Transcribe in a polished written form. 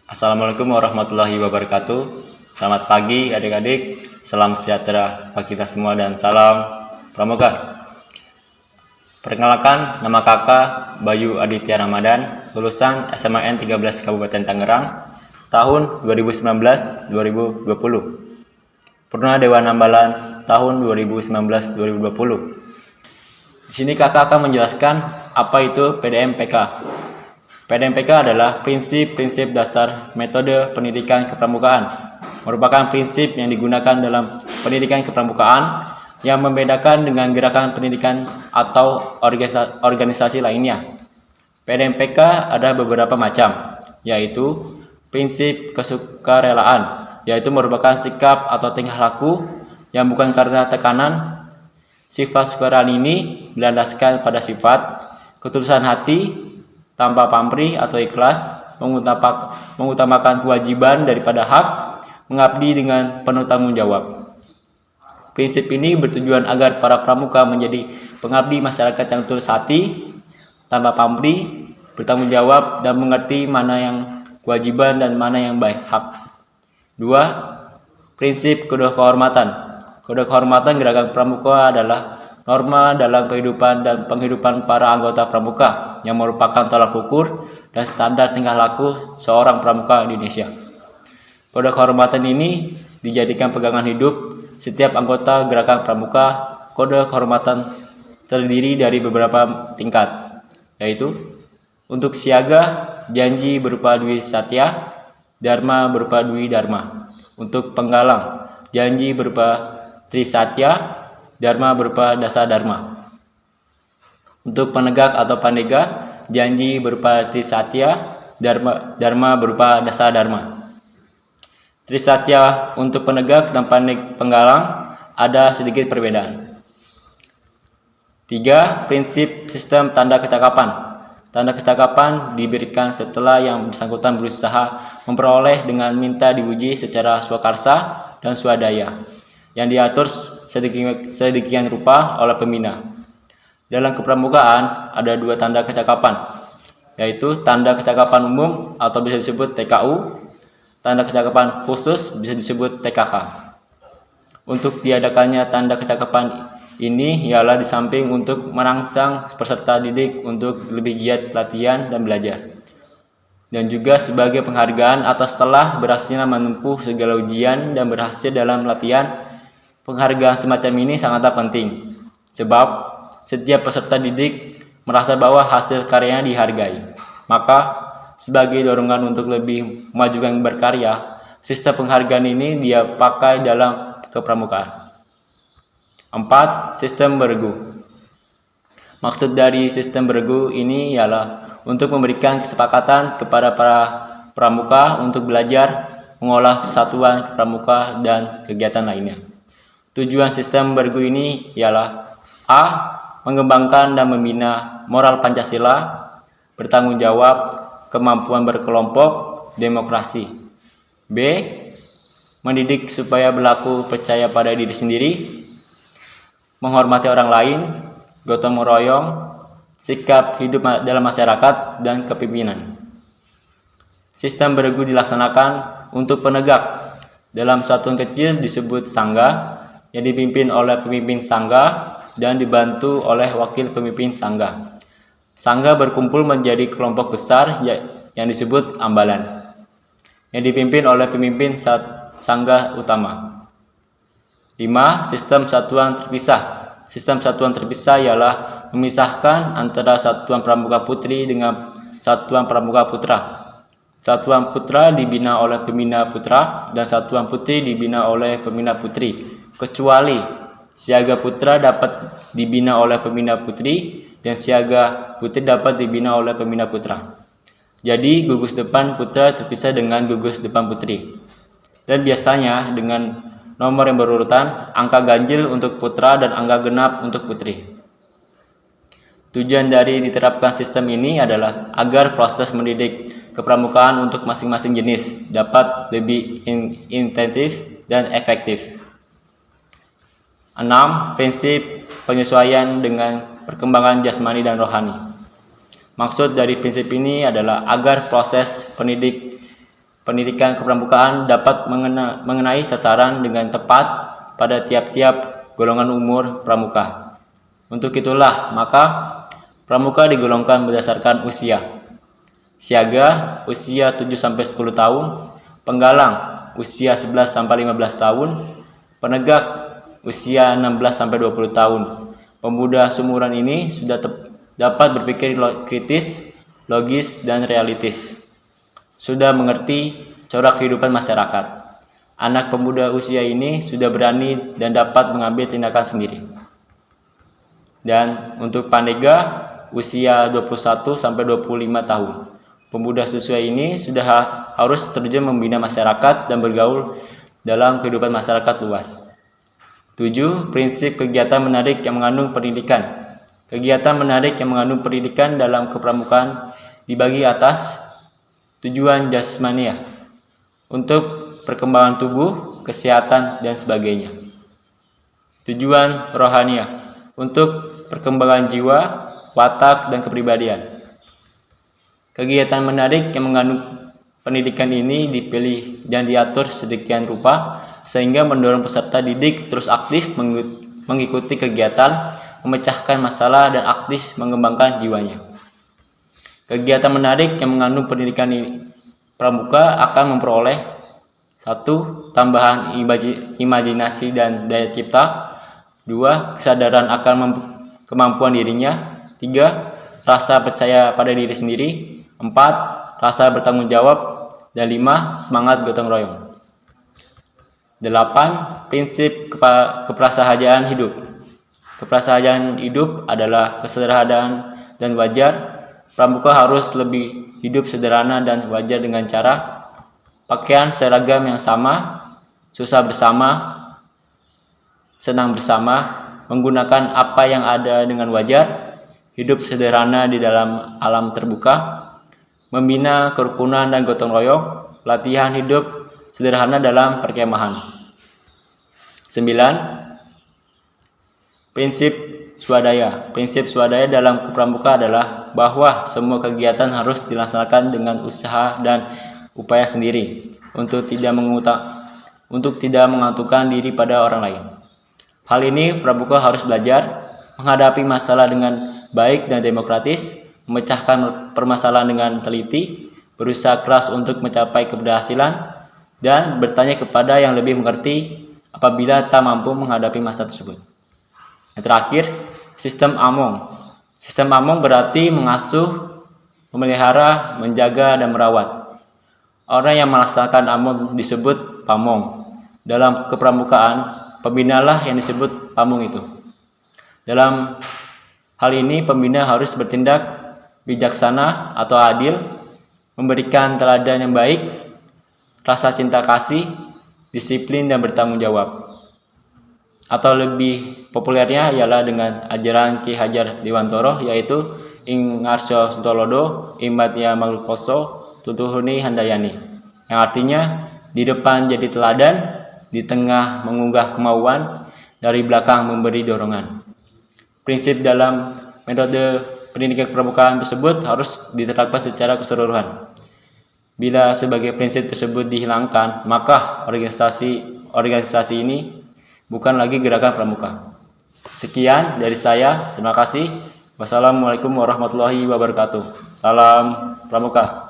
Assalamualaikum warahmatullahi wabarakatuh. Selamat pagi adik-adik, salam sejahtera bagi kita semua dan salam pramuka. Perkenalkan, nama kakak Bayu Aditya Ramadan, lulusan SMAN 13 Kabupaten Tangerang, tahun 2019-2020. Purna Dewan Ambalan tahun 2019-2020. Di sini kakak akan menjelaskan apa itu PDMPK. PDMPK adalah prinsip-prinsip dasar metode pendidikan kepramukaan, merupakan prinsip yang digunakan dalam pendidikan kepramukaan yang membedakan dengan gerakan pendidikan atau organisasi lainnya. PDMPK ada beberapa macam, yaitu prinsip kesukarelaan, yaitu merupakan sikap atau tingkah laku yang bukan karena tekanan. Sifat sukarela ini berlandaskan pada sifat ketulusan hati, tanpa pamrih atau ikhlas, mengutamakan kewajiban daripada hak, mengabdi dengan penuh tanggung jawab. Prinsip ini bertujuan agar para pramuka menjadi pengabdi masyarakat yang tulus hati, tanpa pamrih, bertanggung jawab, dan mengerti mana yang kewajiban dan mana yang baik hak. 2. Prinsip kode kehormatan. Kode kehormatan gerakan pramuka adalah norma dalam kehidupan dan penghidupan para anggota pramuka yang merupakan tolak ukur dan standar tingkah laku seorang pramuka Indonesia. Kode kehormatan ini dijadikan pegangan hidup setiap anggota gerakan pramuka. Kode kehormatan terdiri dari beberapa tingkat, yaitu untuk siaga, janji berupa dwi satya, dharma berupa dwi dharma. Untuk penggalang, janji berupa tri satya, dharma berupa dasa dharma. Untuk penegak atau pandega, janji berupa trisatya, dharma berupa dasa dharma. Trisatya untuk penegak dan penggalang ada sedikit perbedaan. 3. Prinsip sistem tanda kecakapan. Tanda kecakapan diberikan setelah yang bersangkutan berusaha memperoleh dengan minta diuji secara swakarsa dan swadaya, yang diatur sedemikian rupa oleh pembina. Dalam kepramukaan ada dua tanda kecakapan, yaitu tanda kecakapan umum atau bisa disebut TKU, tanda kecakapan khusus bisa disebut TKK. Untuk diadakannya tanda kecakapan ini ialah di samping untuk merangsang peserta didik untuk lebih giat latihan dan belajar, dan juga sebagai penghargaan atas telah berhasilnya menempuh segala ujian dan berhasil dalam latihan. Penghargaan semacam ini sangatlah penting, sebab setiap peserta didik merasa bahwa hasil karyanya dihargai. Maka, sebagai dorongan untuk lebih memajukan berkarya, sistem penghargaan ini dia pakai dalam kepramukaan. 4. Sistem beregu. Maksud dari sistem beregu ini ialah untuk memberikan kesepakatan kepada para pramuka untuk belajar mengolah kesatuan pramuka dan kegiatan lainnya. Tujuan sistem beregu ini ialah A. Mengembangkan dan membina moral Pancasila, bertanggung jawab, kemampuan berkelompok, demokrasi. B. Mendidik supaya berlaku percaya pada diri sendiri, menghormati orang lain, gotong royong, sikap hidup dalam masyarakat, dan kepemimpinan. Sistem beregu dilaksanakan untuk penegak. Dalam satuan kecil disebut sangga, yang dipimpin oleh pemimpin sangga dan dibantu oleh wakil pemimpin sangga. Sangga berkumpul menjadi kelompok besar yang disebut ambalan, yang dipimpin oleh pemimpin sangga utama. 5. Sistem satuan terpisah. Sistem satuan terpisah ialah memisahkan antara satuan pramuka putri dengan satuan pramuka putra. Satuan putra dibina oleh pembina putra dan satuan putri dibina oleh pembina putri, kecuali siaga putra dapat dibina oleh pembina putri dan siaga putri dapat dibina oleh pembina putra. Jadi gugus depan putra terpisah dengan gugus depan putri, dan biasanya dengan nomor yang berurutan, angka ganjil untuk putra dan angka genap untuk putri. Tujuan dari diterapkan sistem ini adalah agar proses mendidik kepramukaan untuk masing-masing jenis dapat lebih intensif dan efektif. 6. Prinsip penyesuaian dengan perkembangan jasmani dan rohani. Maksud dari prinsip ini adalah agar proses pendidikan kepramukaan dapat mengenai sasaran dengan tepat pada tiap-tiap golongan umur pramuka. Untuk itulah, maka pramuka digolongkan berdasarkan usia. Siaga usia 7-10 tahun, penggalang usia 11-15 tahun, penegak usia 16-20 tahun. Pemuda seumuran ini sudah dapat berpikir kritis, logis, dan realistis. Sudah mengerti corak kehidupan masyarakat. Anak pemuda usia ini sudah berani dan dapat mengambil tindakan sendiri. Dan untuk pandega usia 21-25 tahun. Pemuda siswa ini sudah harus terjun membina masyarakat dan bergaul dalam kehidupan masyarakat luas. 7. Prinsip kegiatan menarik yang mengandung pendidikan. Kegiatan menarik yang mengandung pendidikan dalam kepramukaan dibagi atas tujuan jasmania untuk perkembangan tubuh, kesehatan, dan sebagainya. Tujuan rohania untuk perkembangan jiwa, watak, dan kepribadian. Kegiatan menarik yang mengandung pendidikan ini dipilih dan diatur sedemikian rupa sehingga mendorong peserta didik terus aktif mengikuti kegiatan, memecahkan masalah, dan aktif mengembangkan jiwanya. Kegiatan menarik yang mengandung pendidikan pramuka akan memperoleh 1. Tambahan imajinasi dan daya cipta. 2. Kesadaran akan kemampuan dirinya. 3. Rasa percaya pada diri sendiri. 4. Rasa bertanggung jawab. Dan 5. Semangat gotong royong. 8. Prinsip keprasahajaan hidup. Keprasahajaan hidup adalah kesederhanaan dan wajar. Pramuka harus lebih hidup sederhana dan wajar dengan cara pakaian seragam yang sama, susah bersama, senang bersama, menggunakan apa yang ada dengan wajar, hidup sederhana di dalam alam terbuka, membina kerukunan dan gotong royong, latihan hidup sederhana dalam perkemahan. 9. Prinsip swadaya. Prinsip swadaya dalam kepramuka adalah bahwa semua kegiatan harus dilaksanakan dengan usaha dan upaya sendiri untuk tidak mengantukkan diri pada orang lain. Hal ini pramuka harus belajar menghadapi masalah dengan baik dan demokratis, memecahkan permasalahan dengan teliti, berusaha keras untuk mencapai keberhasilan, dan bertanya kepada yang lebih mengerti apabila tak mampu menghadapi masalah tersebut. Yang terakhir, sistem among. Sistem among berarti mengasuh, memelihara, menjaga, dan merawat. Orang yang melaksanakan among disebut pamong. Dalam kepramukaan, pembinalah yang disebut pamong itu. Dalam hal ini, pembina harus bertindak bijaksana atau adil, memberikan teladan yang baik, rasa cinta kasih, disiplin, dan bertanggung jawab. Atau lebih populernya ialah dengan ajaran Ki Hajar Dewantara, yaitu Ing Ngarsya Suntolodo Imatnya Maglukoso Tutuhuni Handayani, yang artinya di depan jadi teladan, di tengah mengunggah kemauan, dari belakang memberi dorongan. Prinsip dalam metode pendidikan kepramukaan tersebut harus diterapkan secara keseluruhan. Bila sebagai prinsip tersebut dihilangkan, maka organisasi ini bukan lagi gerakan pramuka. Sekian dari saya. Terima kasih. Wassalamualaikum warahmatullahi wabarakatuh. Salam pramuka.